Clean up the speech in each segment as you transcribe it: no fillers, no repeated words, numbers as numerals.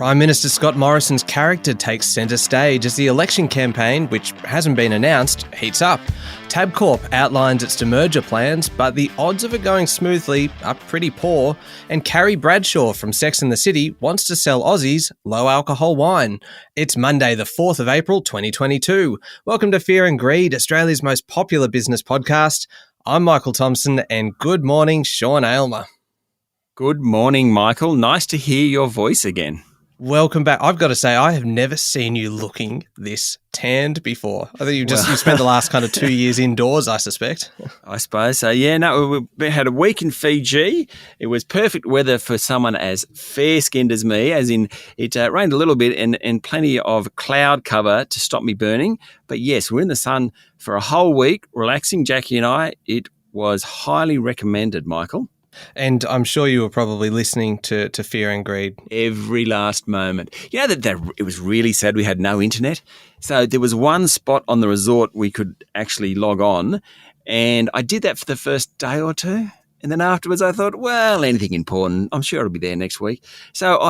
Prime Minister Scott Morrison's character takes centre stage as the election campaign, which hasn't been announced, heats up. Tabcorp outlines its demerger plans, but the odds of it going smoothly are pretty poor. And Carrie Bradshaw from Sex and the City wants to sell Aussies low-alcohol wine. It's Monday, the 4th of April, 2022. Welcome to Fear and Greed, Australia's most popular business podcast. I'm Michael Thompson, and good morning, Sean Aylmer. Good morning, Michael. Nice to hear your voice again. Welcome back. I've got to say, I have never seen you looking this tanned before. I think you spent the last kind of 2 years indoors, I suspect. I suppose so. We had a week in Fiji. It was perfect weather for someone as fair-skinned as me, as in it rained a little bit and plenty of cloud cover to stop me burning. But yes, we're in the sun for a whole week, relaxing, Jackie and I. It was highly recommended, Michael. And I'm sure you were probably listening to Fear and Greed. Every last moment. You know that it was really sad we had no internet. So there was one spot on the resort we could actually log on, and I did that for the first day or two. And then afterwards I thought, well, anything important, I'm sure it'll be there next week. So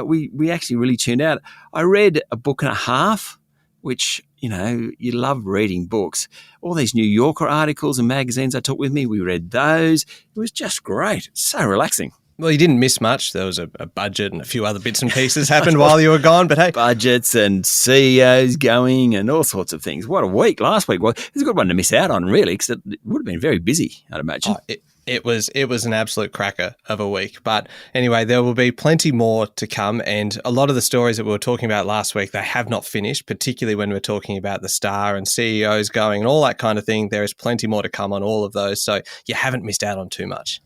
we actually really tuned out. I read a book and a half, which, you know, you love reading books. All these New Yorker articles and magazines I took with me, we read those. It was just great. So relaxing. Well, you didn't miss much. There was a budget and a few other bits and pieces happened while you were gone. But hey, budgets and CEOs going and all sorts of things. What a week. Last week was a good one to miss out on, really, because it would have been very busy, I'd imagine. It was an absolute cracker of a week. But anyway, there will be plenty more to come. And a lot of the stories that we were talking about last week, they have not finished, particularly when we're talking about the Star and CEOs going and all that kind of thing. There is plenty more to come on all of those. So you haven't missed out on too much.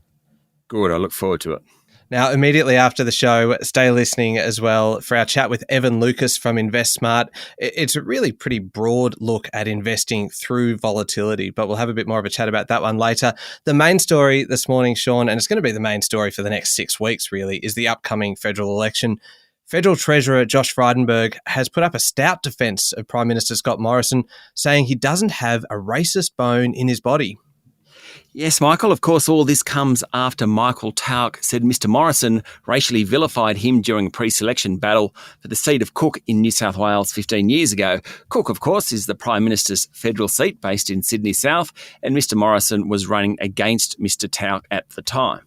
Good. I look forward to it. Now, immediately after the show, stay listening as well for our chat with Evan Lucas from InvestSmart. It's a really pretty broad look at investing through volatility, but we'll have a bit more of a chat about that one later. The main story this morning, Sean, and it's going to be the main story for the next 6 weeks, really, is the upcoming federal election. Federal Treasurer Josh Frydenberg has put up a stout defence of Prime Minister Scott Morrison, saying he doesn't have a racist bone in his body. Yes, Michael, of course, all this comes after Michael Tauck said Mr Morrison racially vilified him during a pre-selection battle for the seat of Cook in New South Wales 15 years ago. Cook, of course, is the Prime Minister's federal seat based in Sydney South, and Mr Morrison was running against Mr Tauck at the time.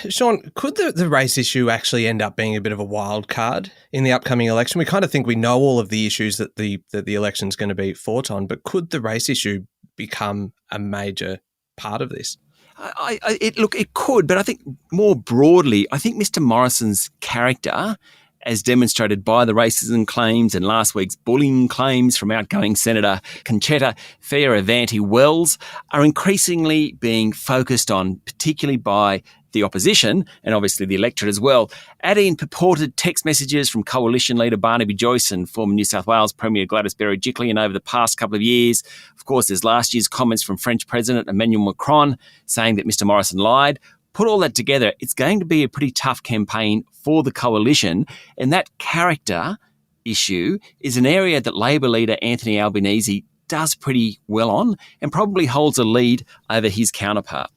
Sean, could the race issue actually end up being a bit of a wild card in the upcoming election? We kind of think we know all of the issues that the election's going to be fought on, but could the race issue become a major part of this? It could, but I think more broadly, I think Mr Morrison's character, as demonstrated by the racism claims and last week's bullying claims from outgoing Senator Conchetta Fierravanti-Wells, are increasingly being focused on, particularly by the opposition and obviously the electorate as well, adding purported text messages from Coalition leader Barnaby Joyce and former New South Wales Premier Gladys Berejiklian over the past couple of years. Of course, there's last year's comments from French President Emmanuel Macron saying that Mr Morrison lied. Put all that together, it's going to be a pretty tough campaign for the coalition, and that character issue is an area that Labor leader Anthony Albanese does pretty well on and probably holds a lead over his counterpart.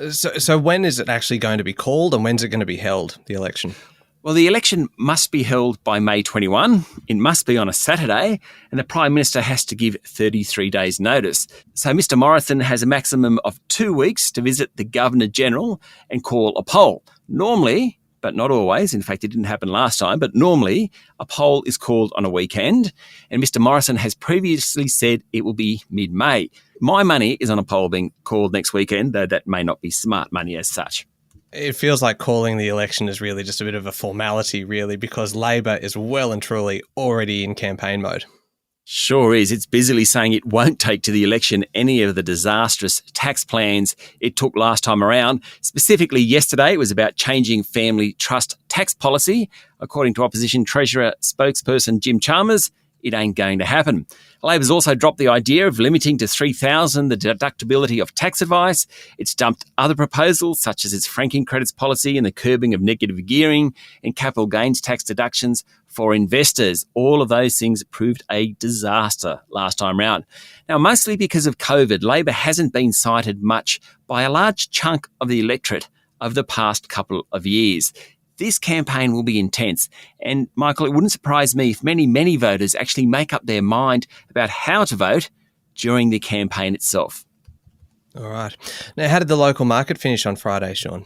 So when is it actually going to be called and when's it going to be held, the election? Well, the election must be held by May 21. It must be on a Saturday, and the Prime Minister has to give 33 days' notice. So Mr Morrison has a maximum of 2 weeks to visit the Governor-General and call a poll. Normally, but not always, in fact, it didn't happen last time, but normally a poll is called on a weekend, and Mr Morrison has previously said it will be mid-May. My money is on a poll being called next weekend, though that may not be smart money as such. It feels like calling the election is really just a bit of a formality, really, because Labor is well and truly already in campaign mode. Sure is. It's busily saying it won't take to the election any of the disastrous tax plans it took last time around. Specifically yesterday, it was about changing family trust tax policy. According to Opposition Treasurer spokesperson Jim Chalmers, it ain't going to happen. Labor's also dropped the idea of limiting to $3,000 the deductibility of tax advice. It's dumped other proposals, such as its franking credits policy and the curbing of negative gearing and capital gains tax deductions for investors. All of those things proved a disaster last time round. Now, mostly because of COVID, Labor hasn't been cited much by a large chunk of the electorate over the past couple of years. This campaign will be intense. And, Michael, it wouldn't surprise me if many voters actually make up their mind about how to vote during the campaign itself. All right. Now, how did the local market finish on Friday, Sean?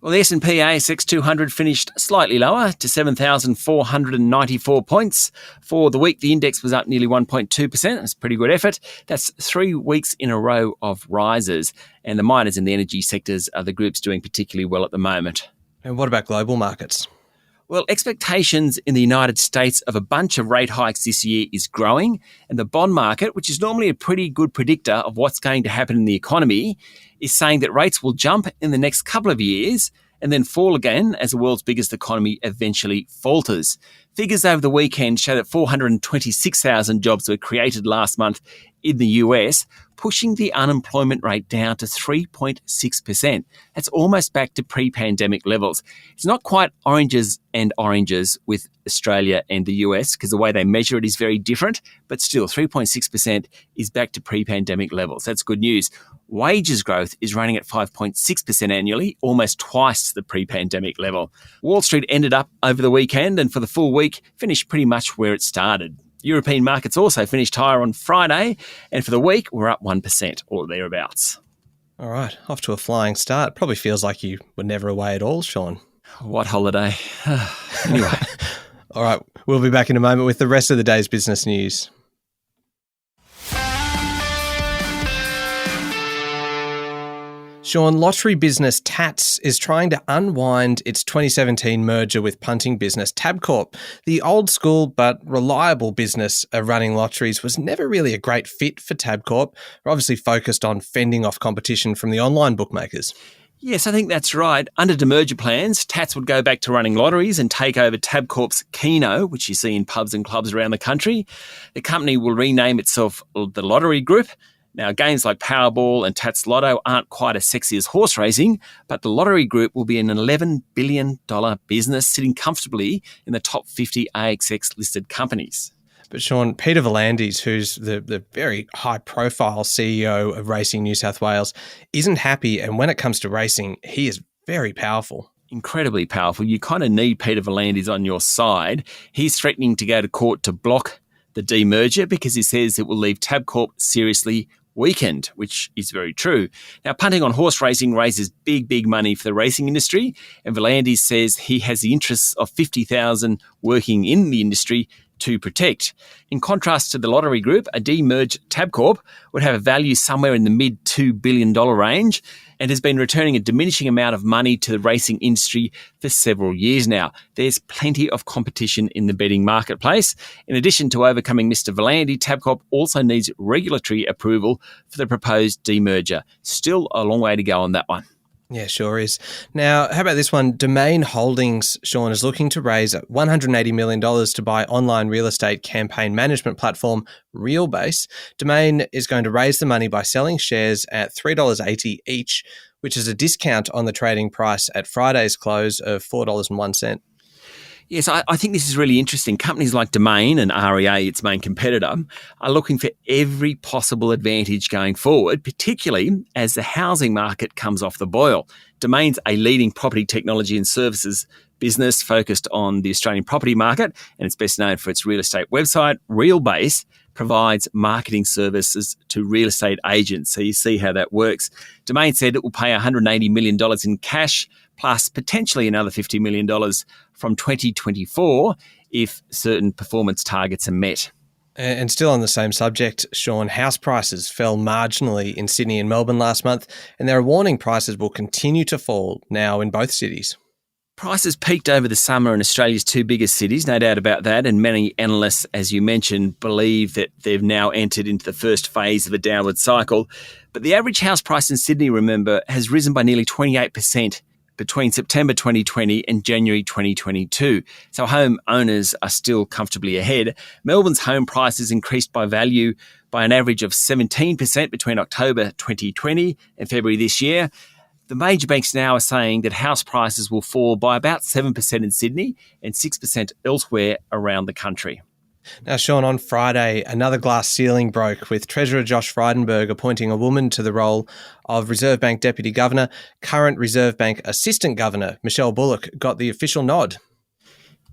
Well, the S&P ASX 200 finished slightly lower to 7,494 points. For the week, the index was up nearly 1.2%. That's a pretty good effort. That's 3 weeks in a row of rises. And the miners and the energy sectors are the groups doing particularly well at the moment. And what about global markets? Well, expectations in the United States of a bunch of rate hikes this year is growing, and the bond market, which is normally a pretty good predictor of what's going to happen in the economy, is saying that rates will jump in the next couple of years and then fall again as the world's biggest economy eventually falters. Figures over the weekend show that 426,000 jobs were created last month in the US, pushing the unemployment rate down to 3.6%. That's almost back to pre-pandemic levels. It's not quite oranges and oranges with Australia and the US because the way they measure it is very different, but still 3.6% is back to pre-pandemic levels. That's good news. Wages growth is running at 5.6% annually, almost twice the pre-pandemic level. Wall Street ended up over the weekend and for the full week finished pretty much where it started. European markets also finished higher on Friday, and for the week, we're up 1% or thereabouts. All right, off to a flying start. Probably feels like you were never away at all, Sean. What holiday? Anyway. All right, we'll be back in a moment with the rest of the day's business news. Sean, lottery business Tats is trying to unwind its 2017 merger with punting business Tabcorp. The old school but reliable business of running lotteries was never really a great fit for Tabcorp. They're obviously focused on fending off competition from the online bookmakers. Yes, I think that's right. Under demerger plans, Tats would go back to running lotteries and take over Tabcorp's Keno, which you see in pubs and clubs around the country. The company will rename itself the Lottery Group. Now, games like Powerball and Tats Lotto aren't quite as sexy as horse racing, but the Lottery Group will be an $11 billion business sitting comfortably in the top 50 ASX-listed companies. But Sean, Peter V'landys, who's the very high-profile CEO of Racing New South Wales, isn't happy, and when it comes to racing, he is very powerful. Incredibly powerful. You kind of need Peter V'landys on your side. He's threatening to go to court to block the demerger because he says it will leave Tabcorp seriously weakened, which is very true. Now, punting on horse racing raises big money for the racing industry, and V'landys says he has the interests of 50,000 working in the industry to protect. In contrast to the Lottery Group, a demerged Tabcorp would have a value somewhere in the mid $2 billion range and has been returning a diminishing amount of money to the racing industry for several years now. There's plenty of competition in the betting marketplace. In addition to overcoming Mr. V'landys, Tabcorp also needs regulatory approval for the proposed demerger. Still a long way to go on that one. Yeah, sure is. Now, how about this one? Domain Holdings, Sean, is looking to raise $180 million to buy online real estate campaign management platform Realbase. Domain is going to raise the money by selling shares at $3.80 each, which is a discount on the trading price at Friday's close of $4.01. Yes, I think this is really interesting. Companies like Domain and REA, its main competitor, are looking for every possible advantage going forward, particularly as the housing market comes off the boil. Domain's a leading property technology and services business focused on the Australian property market, and it's best known for its real estate website. Realbase provides marketing services to real estate agents. So you see how that works. Domain said it will pay $180 million in cash, plus potentially another $50 million from 2024 if certain performance targets are met. And still on the same subject, Sean, house prices fell marginally in Sydney and Melbourne last month, and there are warning prices will continue to fall now in both cities. Prices peaked over the summer in Australia's two biggest cities, no doubt about that, and many analysts, as you mentioned, believe that they've now entered into the first phase of a downward cycle. But the average house price in Sydney, remember, has risen by nearly 28% between September 2020 and January 2022. So home owners are still comfortably ahead. Melbourne's home prices increased by value by an average of 17% between October 2020 and February this year. The major banks now are saying that house prices will fall by about 7% in Sydney and 6% elsewhere around the country. Now, Sean, on Friday, another glass ceiling broke with Treasurer Josh Frydenberg appointing a woman to the role of Reserve Bank Deputy Governor. Current Reserve Bank Assistant Governor Michelle Bullock got the official nod.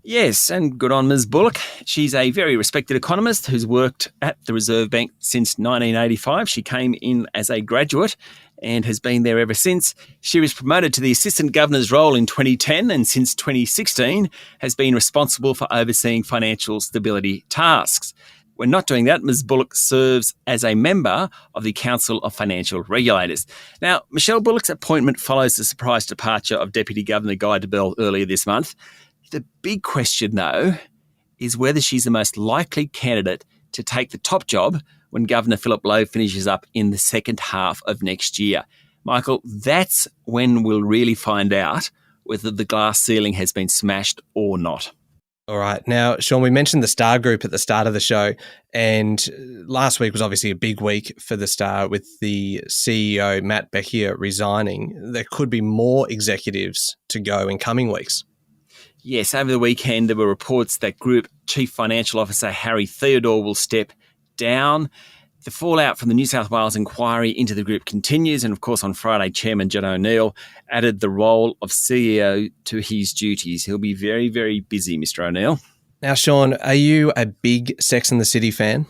Yes, and good on Ms. Bullock. She's a very respected economist who's worked at the Reserve Bank since 1985. She came in as a graduate and has been there ever since. She was promoted to the Assistant Governor's role in 2010 and since 2016 has been responsible for overseeing financial stability tasks. When not doing that, Ms. Bullock serves as a member of the Council of Financial Regulators. Now, Michelle Bullock's appointment follows the surprise departure of Deputy Governor Guy Debelle earlier this month. The big question, though, is whether she's the most likely candidate to take the top job when Governor Philip Lowe finishes up in the second half of next year. Michael, that's when we'll really find out whether the glass ceiling has been smashed or not. All right. Now, Sean, we mentioned the Star Group at the start of the show, and last week was obviously a big week for the Star with the CEO, Matt Bechier, resigning. There could be more executives to go in coming weeks. Yes, over the weekend there were reports that Group Chief Financial Officer Harry Theodore will step down. The fallout from the New South Wales inquiry into the group continues, and of course on Friday, Chairman John O'Neill added the role of CEO to his duties. He'll be very, very busy, Mr. O'Neill. Now, Sean, are you a big Sex and the City fan?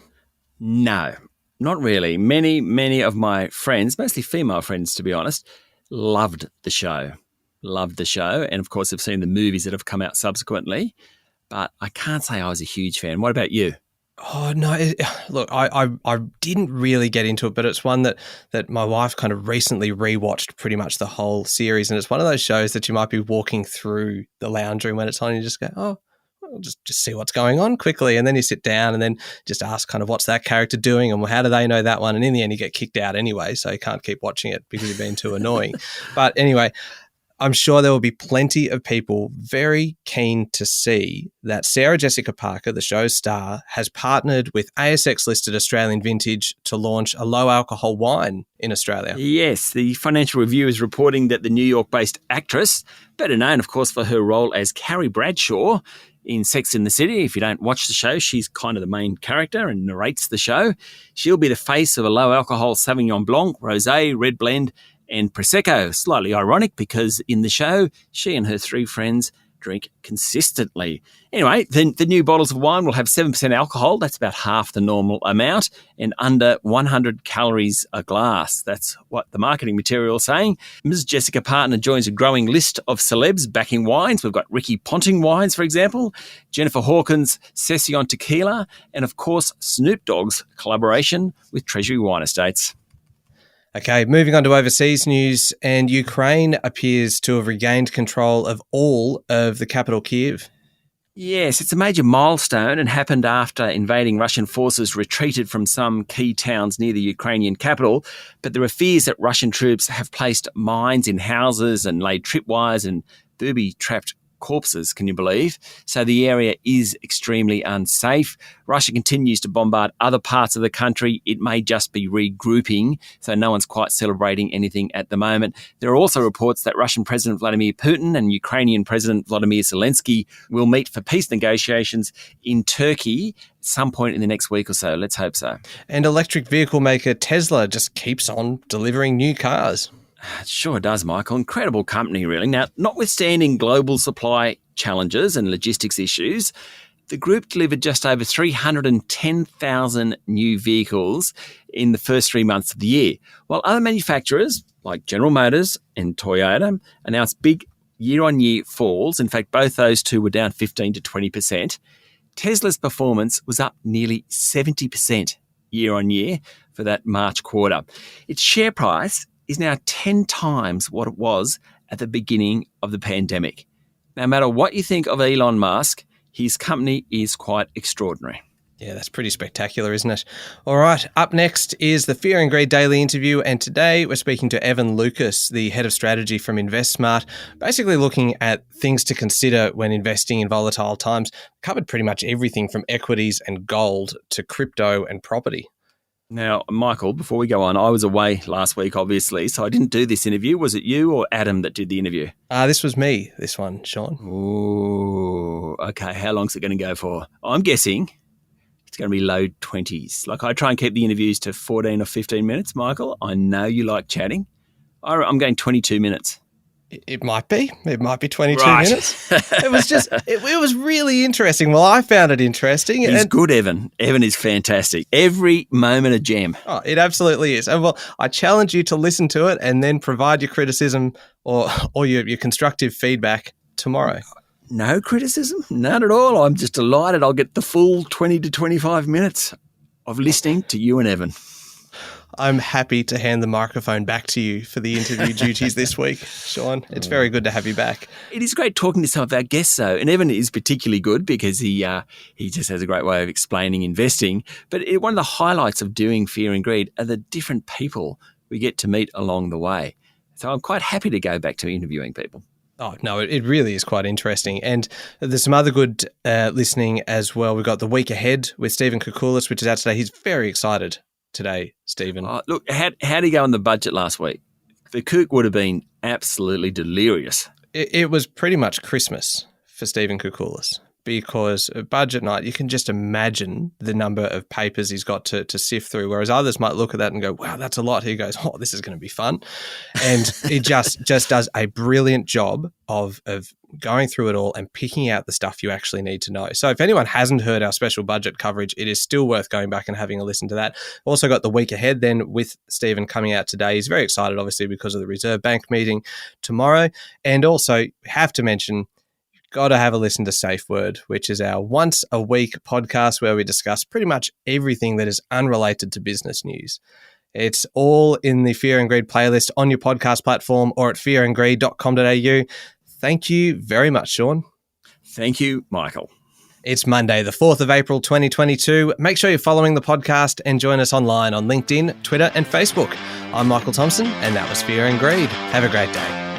No, not really. Many of my friends, mostly female friends to be honest, loved the show. And of course have seen the movies that have come out subsequently, but I can't say I was a huge fan. What about you? Oh, no. Look, I didn't really get into it, but it's one that my wife kind of recently rewatched pretty much the whole series, and it's one of those shows that you might be walking through the lounge room when it's on and you just go, oh, I'll just see what's going on quickly, and then you sit down and then just ask kind of what's that character doing and how do they know that one, and in the end you get kicked out anyway, so you can't keep watching it because you've been too annoying. But anyway, I'm sure there will be plenty of people very keen to see that Sarah Jessica Parker, the show's star, has partnered with ASX-listed Australian Vintage to launch a low-alcohol wine in Australia. Yes, the Financial Review is reporting that the New York-based actress, better known, of course, for her role as Carrie Bradshaw in Sex and the City. If you don't watch the show, she's kind of the main character and narrates the show. She'll be the face of a low-alcohol Sauvignon Blanc, Rosé, Red Blend, and Prosecco. Slightly ironic because in the show, she and her three friends drink consistently. Anyway, the new bottles of wine will have 7% alcohol. That's about half the normal amount and under 100 calories a glass. That's what the marketing material is saying. Ms. Jessica Parker joins a growing list of celebs backing wines. We've got Ricky Ponting wines, for example, Jennifer Hawkins' Session Tequila, and of course, Snoop Dogg's collaboration with Treasury Wine Estates. Okay, moving on to overseas news, and Ukraine appears to have regained control of all of the capital, Kyiv. Yes, it's a major milestone and happened after invading Russian forces retreated from some key towns near the Ukrainian capital. But there are fears that Russian troops have placed mines in houses and laid tripwires and booby-trapped corpses, can you believe? So the area is extremely unsafe. Russia continues to bombard other parts of the country. It may just be regrouping, so no one's quite celebrating anything at the moment. There are also reports that Russian President Vladimir Putin and Ukrainian President Volodymyr Zelensky will meet for peace negotiations in Turkey at some point in the next week or so. Let's hope so. And electric vehicle maker Tesla just keeps on delivering new cars. It sure does, Michael. Incredible company, really. Now, notwithstanding global supply challenges and logistics issues, the group delivered just over 310,000 new vehicles in the first 3 months of the year, while other manufacturers like General Motors and Toyota announced big year-on-year falls. In fact, both those two were down 15 to 20%. Tesla's performance was up nearly 70% year-on-year for that March quarter. Its share price is now 10 times what it was at the beginning of the pandemic. No matter what you think of Elon Musk, his company is quite extraordinary. Yeah, that's pretty spectacular, isn't it? All right, up next is the Fear and Greed Daily interview, and today we're speaking to Evan Lucas, the head of strategy from InvestSmart, basically looking at things to consider when investing in volatile times. Covered pretty much everything from equities and gold to crypto and property. Now, Michael, before we go on, I was away last week, obviously, so I didn't do this interview. Was it you or Adam that did the interview? This was me, this one, Sean. Ooh, okay. How long's it going to go for? I'm guessing it's going to be low 20s. Like, I try and keep the interviews to 14 or 15 minutes, Michael. I know you like chatting. I'm going 22 minutes. It might be. It might be 22 Right. minutes. It was just, it was really interesting. Well, I found it interesting. He's good, Evan. Evan is fantastic. Every moment a gem. Oh, it absolutely is. And well, I challenge you to listen to it and then provide your criticism or your constructive feedback tomorrow. No criticism, none at all. I'm just delighted I'll get the full 20 to 25 minutes of listening to you and Evan. I'm happy to hand the microphone back to you for the interview duties this week, Sean. It's very good to have you back. It is great talking to some of our guests, though. And Evan is particularly good because he just has a great way of explaining investing. But one of the highlights of doing Fear and Greed are the different people we get to meet along the way. So I'm quite happy to go back to interviewing people. Oh, no, it really is quite interesting. And there's some other good listening as well. We've got The Week Ahead with Stephen Koukoulis, which is out today. He's very excited today, Stephen. Look, how did he go on the budget last week? The kook would have been absolutely delirious. It was pretty much Christmas for Stephen Koukoulis because at budget night, you can just imagine the number of papers he's got to sift through, whereas others might look at that and go, wow, that's a lot. He goes, oh, this is going to be fun. And he just does a brilliant job of going through it all and picking out the stuff you actually need to know. So if anyone hasn't heard our special budget coverage, it is still worth going back and having a listen to that. Also got The Week Ahead then with Stephen coming out today. He's very excited, obviously, because of the Reserve Bank meeting tomorrow. And also have to mention, you've got to have a listen to Safe Word, which is our once a week podcast where we discuss pretty much everything that is unrelated to business news. It's all in the Fear and Greed playlist on your podcast platform or at fearandgreed.com.au. Thank you very much, Sean. Thank you, Michael. It's Monday, the 4th of April, 2022. Make sure you're following the podcast and join us online on LinkedIn, Twitter, and Facebook. I'm Michael Thompson, and that was Fear and Greed. Have a great day.